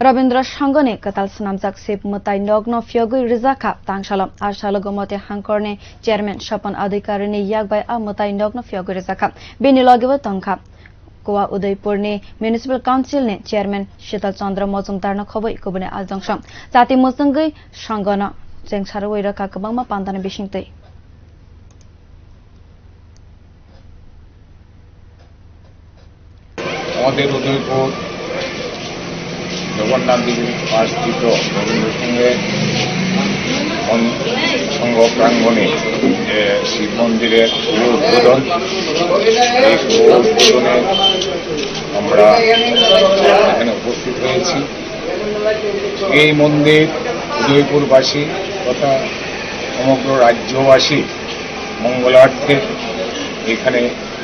रविन्द्र संघने कताल सनामजाक सेप मताई नग्न फ्यगुई रिजाखा तांगशालम आरसालगो मते हांकरने चेयरमैन सपन अधिकारी ने यागबाई आ मताई नग्न फ्यगुई रिजाखा बेनि लगेबो तंखा कोवा उदयपुर ने म्युनिसिपल काउन्सिल ने चेयरमैन शीतल चन्द्र मजुमदार न खबै कुबने आलजंगसम जाति मोजंगै संगन जेंसार वैरका गोबांमा पान्दान बिसिंतै আমাদের উদয়পুর জগন্নাথ দেবীর পাশস্থিত রবীন্দ্র সংঘ প্রাঙ্গণে শিব মন্দিরের শুভ উদ্বোধন। এই শুভ উদ্বোধনে আমরা এখানে উপস্থিত হয়েছি। এই মন্দির উদয়পুরবাসী তথা সমগ্র রাজ্যবাসী মঙ্গলার্থে এখানে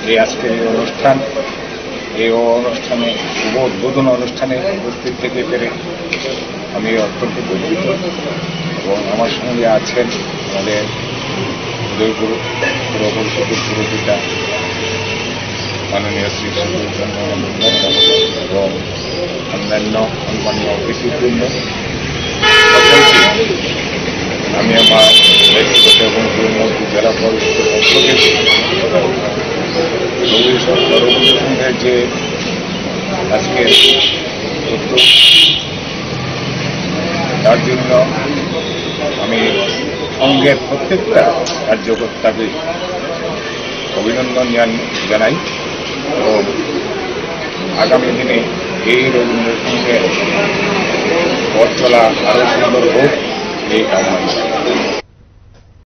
এই আজকের এই অনুষ্ঠান এই অনুষ্ঠানে শুভ উদ্বোধন অনুষ্ঠানে উপস্থিত থেকে পেরে আমি অত্যন্ত গর্বিত এবং আমার সঙ্গে আছেন আমাদের উদয়পুর পুর পরিষদের পুরপিতা মাননীয় শ্রী এবং অন্যান্য সম্মানীয় অতিথিবৃন্দ। আমি আমার ব্যক্তিগত এবং জেলা পরিষদের পক্ষ থেকে রবীন্দ্র সংঘের যে আজকের উদ্যোগ তার জন্য আমি সংঘের প্রত্যেকটা কার্যকর্তাকে অভিনন্দন জানাই এবং আগামী দিনে এই রবীন্দ্র সংঘের পথ চলা আরও সুন্দর হোক এই কামনা।